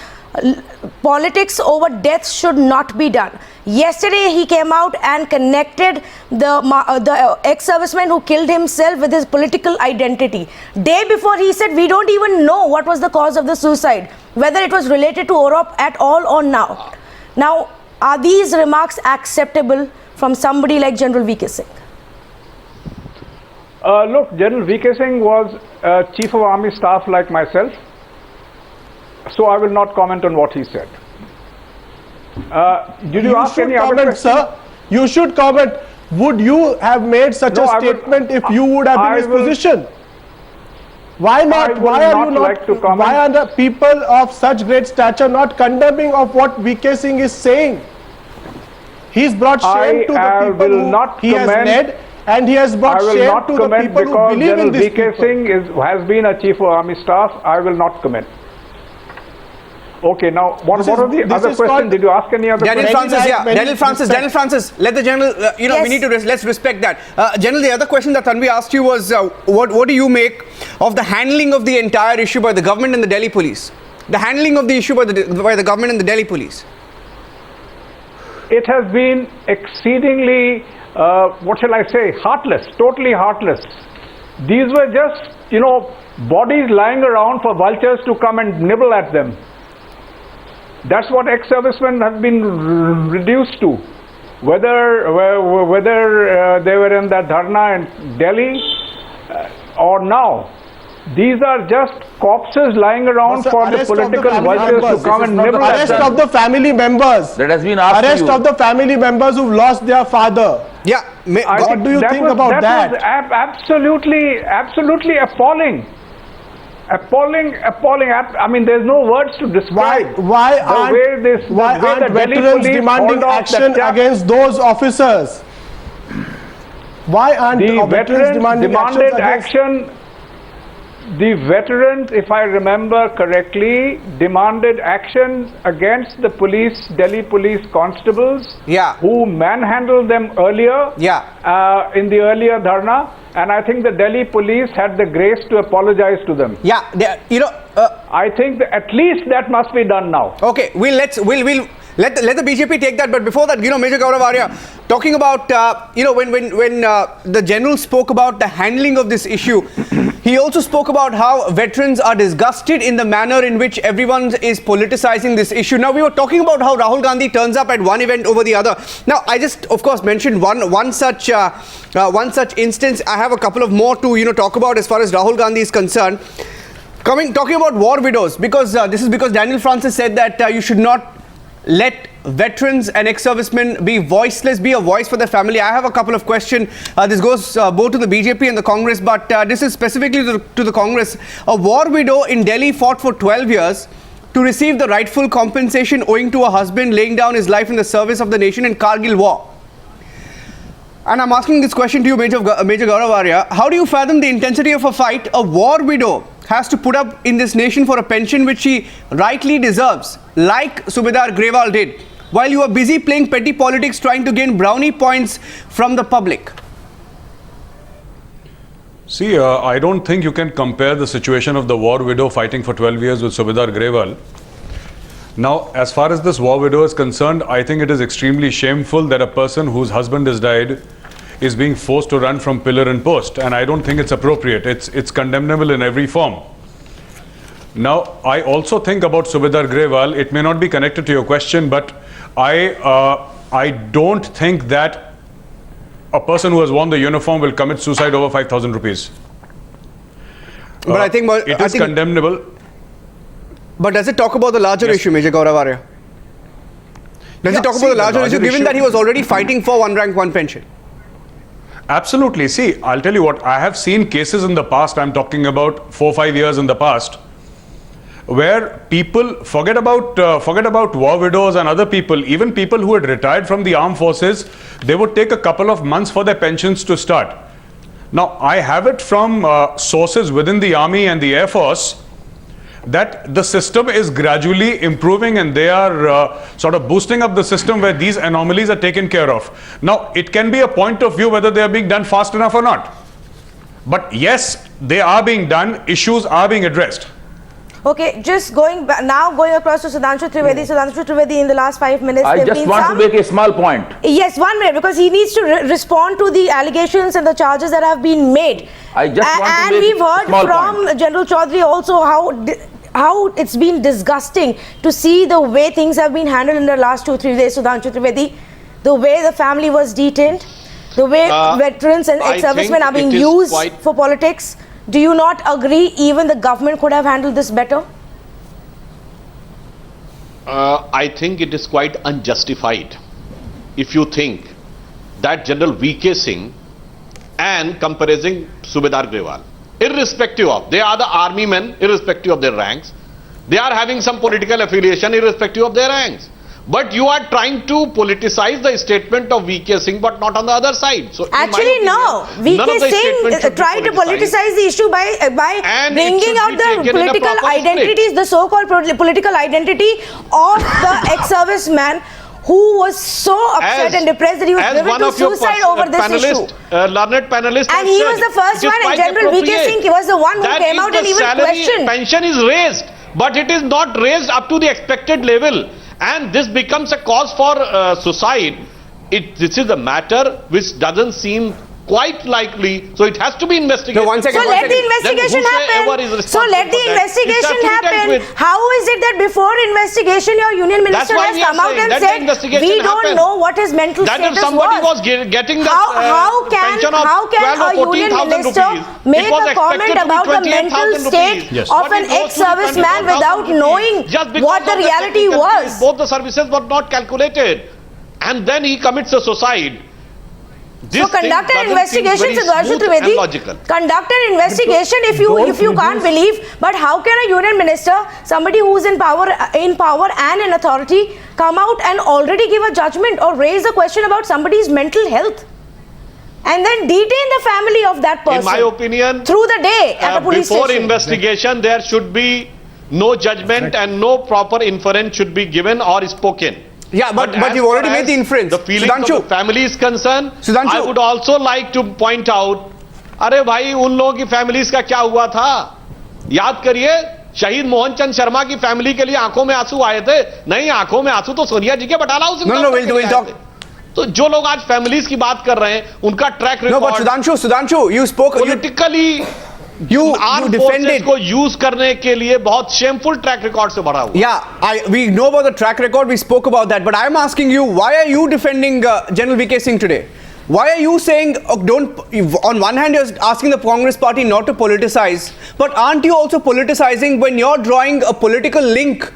politics over deaths should not be done. Yesterday, he came out and connected the ex-serviceman who killed himself with his political identity. Day before, he said, we don't even know what was the cause of the suicide, whether it was related to OROP at all or not. Now, are these remarks acceptable from somebody like General VK Singh? Look, General VK Singh was Chief of Army Staff like myself, so I will not comment on what he said. Did you ask any other question? Sir, you should comment. Would you have made such a statement if you would have been in his position? Why not? Why are you not? Why are the people of such great stature not condemning of what VK Singh is saying? He's brought shame to the people who he has led, and he has brought shame to the people who believe in this. VK Singh has been a Chief of Army Staff. I will not comment. Okay, now what are the other questions? Did you ask any other questions? Daniel Francis, let the General, we need to, let's respect that. General, the other question that Tanveer asked you was, what do you make of the handling of the entire issue by the government and the Delhi police? The handling of the issue by the government and the Delhi police? It has been exceedingly, what shall I say, heartless, totally heartless. These were just, bodies lying around for vultures to come and nibble at them. That's what ex-servicemen have been reduced to. Whether they were in that dharna in Delhi or now, these are just corpses lying around for the political vultures to come and nibble at them. Arrest of the family members. That has been asked. Arrest of the family members who've lost their father. Yeah. What do you think about that? Was absolutely appalling. Appalling. I mean, there's no words to describe why aren't veterans demanding action against those officers? Why aren't the veterans demanding action? The veterans, if I remember correctly, demanded action against the police, Delhi police constables, who manhandled them earlier, in the earlier dharna, and I think the Delhi police had the grace to apologize to them. I think that at least that must be done now. Okay, we'll let the BJP take that, but before that, Major Gaurav, Arya, talking about, when the General spoke about the handling of this issue, he also spoke about how veterans are disgusted in the manner in which everyone is politicizing this issue. Now, we were talking about how Rahul Gandhi turns up at one event over the other. Now, I just, of course, mentioned one such instance. I have a couple of more to, talk about as far as Rahul Gandhi is concerned. Talking about war widows, because this is because Daniel Francis said that you should not let veterans and ex-servicemen be voiceless, be a voice for their family. I have a couple of questions. This goes both to the BJP and the Congress, but this is specifically to the Congress. A war widow in Delhi fought for 12 years to receive the rightful compensation owing to her husband laying down his life in the service of the nation in Kargil war. And I'm asking this question to you, Major Gaurav, Arya. How do you fathom the intensity of a fight a war widow has to put up in this nation for a pension which she rightly deserves, like Subedar Grewal did, while you are busy playing petty politics trying to gain brownie points from the public? See, I don't think you can compare the situation of the war widow fighting for 12 years with Subedar Grewal. Now, as far as this war widow is concerned, I think it is extremely shameful that a person whose husband has died is being forced to run from pillar and post, and I don't think it's appropriate. It's condemnable in every form. Now, I also think about Subedar Grewal. It may not be connected to your question, but I don't think that a person who has worn the uniform will commit suicide over 5,000 rupees. But I think it is condemnable. But does it talk about the larger issue, Major Gaurav, Arya? Does it talk about the larger issue, given that he was already fighting for one rank, one pension? Absolutely. See, I'll tell you what, I have seen cases in the past, I'm talking about 4 or 5 years in the past, where people forget about war widows and other people, even people who had retired from the armed forces, they would take a couple of months for their pensions to start. Now, I have it from sources within the army and the air force that the system is gradually improving and they are sort of boosting up the system where these anomalies are taken care of. Now, it can be a point of view whether they are being done fast enough or not. But yes, they are being done, issues are being addressed. Okay, just going across to Sudhanshu Trivedi. Sudhanshu Trivedi, in the last 5 minutes, I just want to make a small point. Yes, 1 minute, because he needs to respond to the allegations and the charges that have been made. I just want to and make we've a heard small from point. General Chowdhary also how it's been disgusting to see the way things have been handled in the last 2-3 days. Sudhanshu Trivedi, the way the family was detained, the way veterans and ex-servicemen are being used for politics. Do you not agree even the government could have handled this better? I think it is quite unjustified if you think that General VK Singh and comparing Subedar Grewal, irrespective of, they are the army men, irrespective of their ranks, they are having some political affiliation irrespective of their ranks. But you are trying to politicize the statement of VK Singh, but not on the other side. So actually, no. VK Singh tried to politicize the issue by bringing out the political identities, the so-called political identity of the ex-serviceman who was so upset and depressed that he was driven to suicide over this issue. Learned panelist, and he was the first one, and General VK Singh was the one who came out and even questioned. Pension is raised, but it is not raised up to the expected level. And this becomes a cause for suicide. This is a matter which doesn't seem quite likely, so it has to be investigated. So let the investigation happen. So let the investigation happen. How is it that before investigation your union minister has come out and said we don't know what his mental status was? That if somebody was getting the pension of 12 or 14,000 rupees, make a comment about the mental state of an ex-serviceman without knowing what the reality was. Both the services were not calculated, and then he commits a suicide. So conduct an investigation, Sudhanshu Trivedi. Conduct an investigation if you can't believe. But how can a union minister, somebody who is in power and in authority, come out and already give a judgment or raise a question about somebody's mental health, and then detain the family of that person? In my opinion, through the day at a police before station. investigation, there should be no judgment and no proper inference should be given or spoken. Yeah, but you've already made the inference. The feeling of the family is concerned. I would also like to point out, अरे भाई उन लोगों की families का क्या हुआ था? याद करिए, शहीद मोहन चंद शर्मा की family के लिए आंखों में आंसू आए थे. नहीं, आंखों में आंसू तो सोनिया जी के बटाला हाउस में. No, we'll talk. तो जो लोग आज families की बात कर रहे हैं, उनका track record. No, but Sudhanshu, you spoke politically. You defended को यूज करने के लिए बहुत shameful track record से भरा हुआ. Yeah, we know about the track record. We spoke about that, but I am asking you, why are you defending General VK Singh today? Why are you saying on one hand you're asking the Congress party not to politicize, but aren't you also politicizing when you're drawing a political link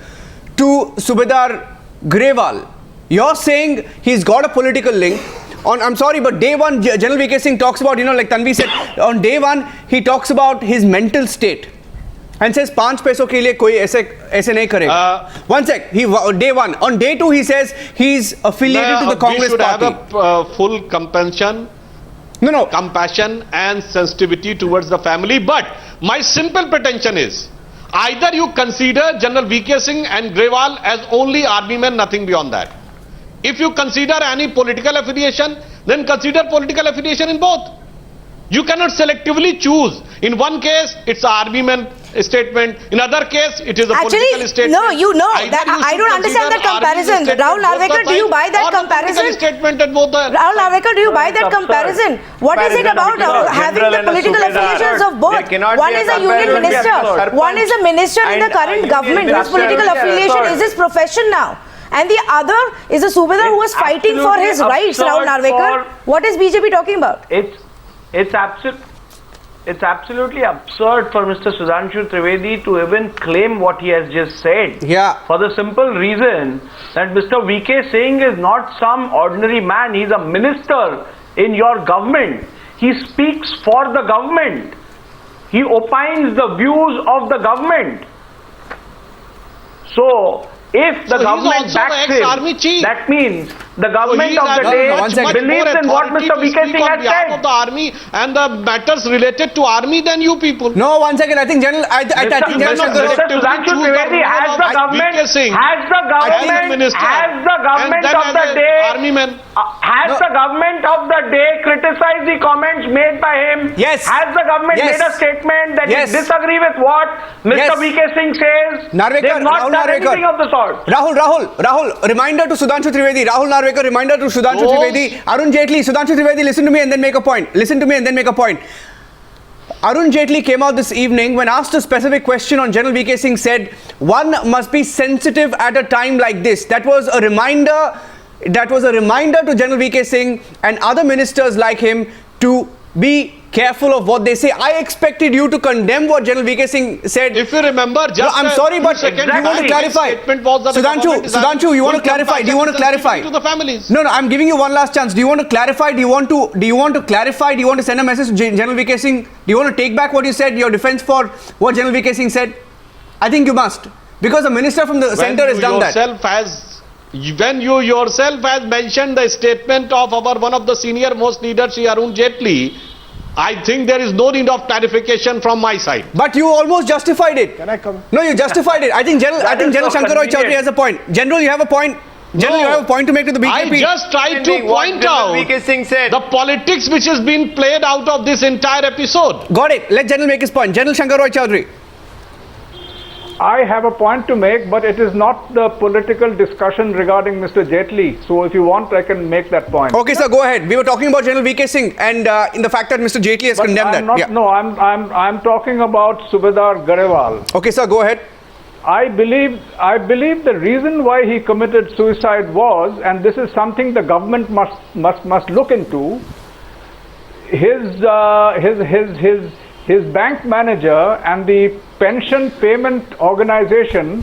to Subedar Grewal? You're saying he's got a political link. I'm sorry, but day one, General VK Singh talks about, like Tanveer said, on day one, he talks about his mental state and says, 5 paise ke liye koi aise nahi karega. One sec, day one. On day two, he says he's affiliated to the Congress party. We should have a full compassion and sensitivity towards the family. But my simple pretension is, either you consider General VK Singh and Grewal as only army men, nothing beyond that. If you consider any political affiliation, then consider political affiliation in both. You cannot selectively choose. In one case, it's an army man statement. In other case, it is a political statement. No, I don't understand that comparison. Rahul Narwekar, do you buy that comparison? Rahul Narwekar, do you buy that comparison? What is it about having the political affiliations of both? One is a union minister. One is a minister in the current government whose political affiliation is his profession now. And the other is a Subedar who was fighting for his rights, Rahul Narwekar. What is BJP talking about? It's absolutely absurd for Mr. Sudhanshu Trivedi to even claim what he has just said. Yeah. For the simple reason that Mr. VK Singh is not some ordinary man. He's a minister in your government. He speaks for the government. He opines the views of the government. So, if the government backs him, that means The government of the day believes in what Mr. VK Singh has said. Of the army and the matters related to army than you people. No, 1 second. I think General. I think General Shankar. Sudhanshu Trivedi, has the government of the day, has the government of the day criticized the comments made by him? Yes. Has the government made a statement that they disagree with what Mr. VK Singh says? Narwekar, They've not Rahul done Narwekar. anything of the sort. Rahul, reminder to Sudhanshu Trivedi. Rahul Narwekar, reminder to Sudhanshu Trivedi. Arun Jaitley, Sudhanshu Trivedi, listen to me and then make a point. Listen to me and then make a point. Arun Jaitley came out this evening when asked a specific question on General VK Singh, said one must be sensitive at a time like this. That was a reminder to General VK Singh and other ministers like him to be careful of what they say. I expected you to condemn what General VK Singh said. If you remember, just I'm sorry, but you want to clarify. Sudhanshu, you want to clarify? Do you want to clarify? To the families. No, I'm giving you one last chance. Do you want to clarify? Do you want to clarify? Do you want to send a message to General VK Singh? Do you want to take back what you said, your defense for what General VK Singh said? I think you must, because a minister from the centre has done that. When you yourself has mentioned the statement of one of the senior most leaders, Arun Jaitley, I think there is no need of clarification from my side. But you almost justified it. Can I come? No, you justified it. I think General Shankar Chowdhary has a point. General, you have a point. General, you have a point to make to the BJP. I just tried to point out the politics which has been played out of this entire episode. Got it. Let General make his point. General Shankar Chowdhary. I have a point to make, but it is not the political discussion regarding Mr. Jaitley. So if you want, I can make that point. Okay, sir, go ahead. We were talking about General VK Singh and in the fact that Mr. Jaitley has condemned that. No, I'm talking about Subedar Garewal. Okay, sir, go ahead. I believe the reason why he committed suicide was, and this is something the government must look into, his bank manager and the pension payment organization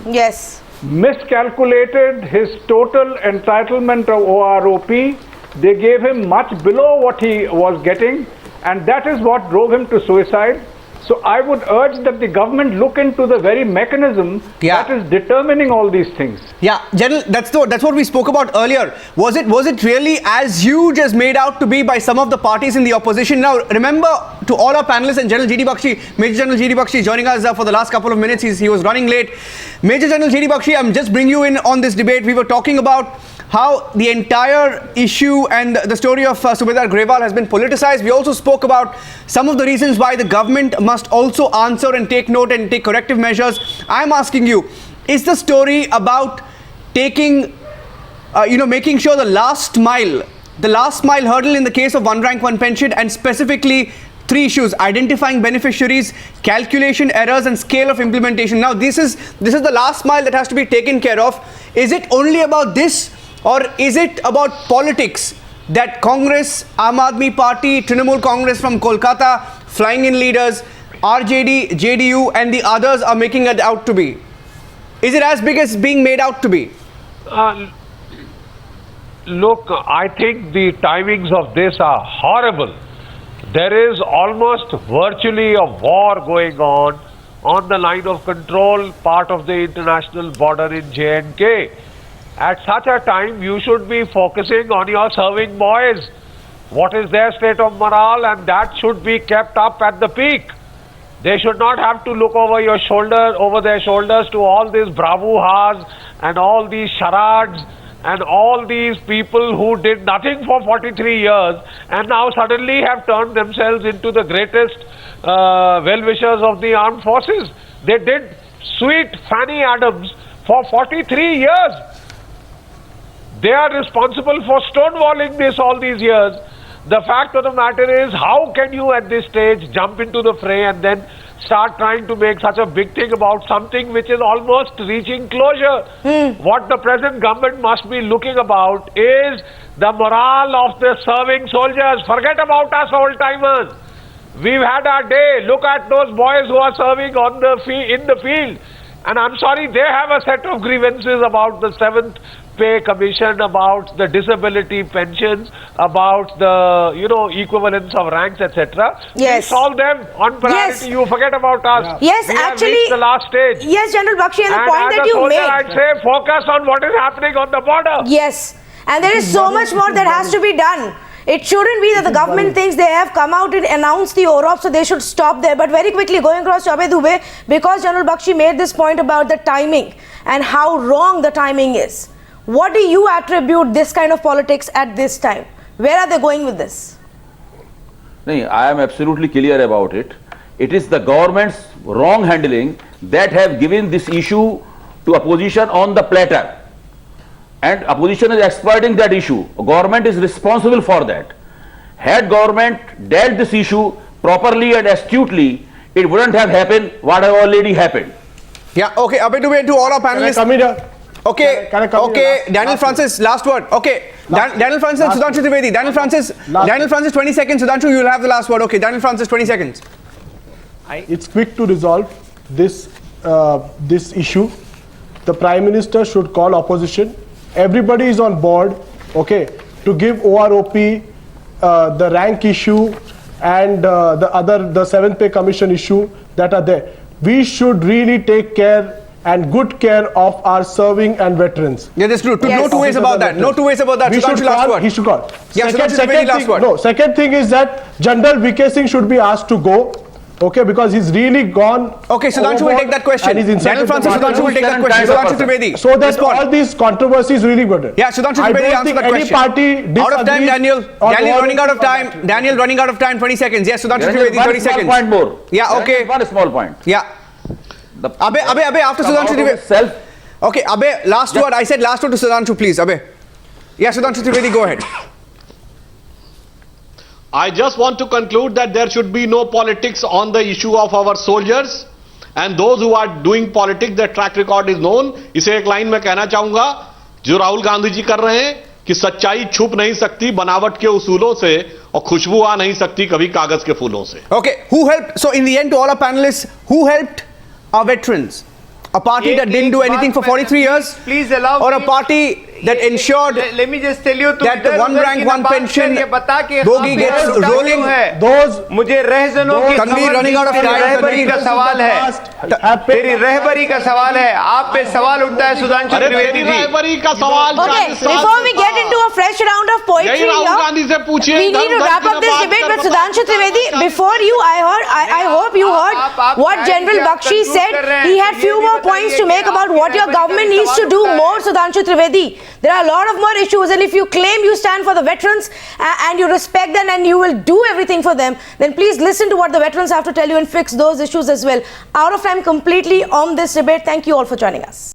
miscalculated his total entitlement of OROP. They gave him much below what he was getting, and that is what drove him to suicide. So I would urge that the government look into the very mechanism that is determining all these things. Yeah, General, that's what we spoke about earlier. Was it really as huge as made out to be by some of the parties in the opposition? Now, remember, to all our panelists and General G.D. Bakshi, Major General G.D. Bakshi joining us for the last couple of minutes. He was running late. Major General G.D. Bakshi, I'm just bringing you in on this debate. We were talking about how the entire issue and the story of Subedar Garewal has been politicized. We also spoke about some of the reasons why the government must also answer and take note and take corrective measures. I'm asking you, is the story about taking, making sure the last mile hurdle in the case of one rank, one pension, and specifically three issues: identifying beneficiaries, calculation errors, and scale of implementation. Now, this is the last mile that has to be taken care of. Is it only about this? Or is it about politics that Congress, Aam Aadmi Party, Trinamool Congress from Kolkata, flying in leaders, RJD, JDU and the others are making it out to be? Is it as big as being made out to be? Look, I think the timings of this are horrible. There is almost virtually a war going on the line of control part of the international border in J&K. At such a time, you should be focusing on your serving boys. What is their state of morale, and that should be kept up at the peak. They should not have to look over their shoulders to all these bravouhas and all these charades and all these people who did nothing for 43 years and now suddenly have turned themselves into the greatest well-wishers of the armed forces. They did sweet Fanny Adams for 43 years. They are responsible for stonewalling this all these years. The fact of the matter is, how can you at this stage jump into the fray and then start trying to make such a big thing about something which is almost reaching closure? What the present government must be looking about is the morale of the serving soldiers. Forget about us old-timers. We've had our day. Look at those boys who are serving in the field. And I'm sorry, they have a set of grievances about the 7th Pay Commission, about the disability pensions, about the equivalence of ranks, etc. Yes. We solve them on priority. You forget about us. Yes, we actually, have reached the last stage. Yes, General Bakshi, and the point that you made. I'd say focus on what is happening on the border. Yes. And there is so much more that has to be done. It shouldn't be that the government thinks they have come out and announced the OROP, so they should stop there. But very quickly, going across to Abhay Dubey, because General Bakshi made this point about the timing and how wrong the timing is. What do you attribute this kind of politics at this time? Where are they going with this? No, I am absolutely clear about it. It is the government's wrong handling that have given this issue to opposition on the platter. And opposition is exploiting that issue. Government is responsible for that. Had government dealt this issue properly and astutely, it wouldn't have happened what have already happened. Yeah, okay, Abhay Dubey, to all our panelists. Can I come here? Okay, Can I come okay, here? Daniel Francis, last word. Okay, Daniel Francis and Sudhanshu Trivedi. Daniel Francis, 20 seconds. Sudhanshu, you will have the last word. Okay, Daniel Francis, 20 seconds. It's quick to resolve this issue. The Prime Minister should call opposition. Everybody is on board, okay, to give OROP the rank issue and the 7th pay commission issue that are there. We should really take care and good care of our serving and veterans. Yeah, that's true. No two ways about that. No two ways about that. We should last word. He should call. Yeah, second thing is that General VK Singh should be asked to go. Okay, because he's really gone. Okay, Sudhanshu will take that question. Daniel Francis, Sudhanshu will take that question. Sudhanshu Trivedi. So that all these controversies really good. Yeah, Sudhanshu Trivedi, answer that question. Out of time, Daniel. Daniel running out of time. Daniel running out of time. 20 seconds. Yes, Sudhanshu Trivedi, 30 seconds. One small point more. Yeah, okay. One small point. Yeah. Abhay, after Sudhanshu Trivedi. Okay, Abhay, last word. I said last word to Sudhanshu, please. Abhay. Yeah, Sudhanshu Trivedi, go ahead. I just want to conclude that there should be no politics on the issue of our soldiers, and those who are doing politics, their track record is known. इसे एक line में कहना चाहूंगा जो राहुल गांधी जी कर रहे हैं कि सच्चाई छुप नहीं सकती बनावट के उसूलों से और खुशबू आ नहीं सकती कभी कागज के फूलों से. Okay, who helped? So in the end, to all our panelists, who helped our veterans? A party that didn't do anything for 43 years? Please allow or a party that ensured let me just tell you that the one rank, one pension bogie gets rolling? Those मुझे रहजनों की Tanveer running out of time. रहबरी का सवाल है. तेरी रहबरी का सवाल है. आप पे सवाल उठता है सुधांशु त्रिवेदी जी. रहबरी का सवाल. Okay, before we get into a fresh round of poetry here, we need to wrap up this debate. But Sudhanshu Trivedi, before you, I hope you heard what General Bakshi said. He had few more points to make about what your government needs to do more, Sudhanshu Trivedi. There are a lot of more issues, and if you claim you stand for the veterans and you respect them and you will do everything for them, then please listen to what the veterans have to tell you and fix those issues as well. Out of time completely on this debate. Thank you all for joining us.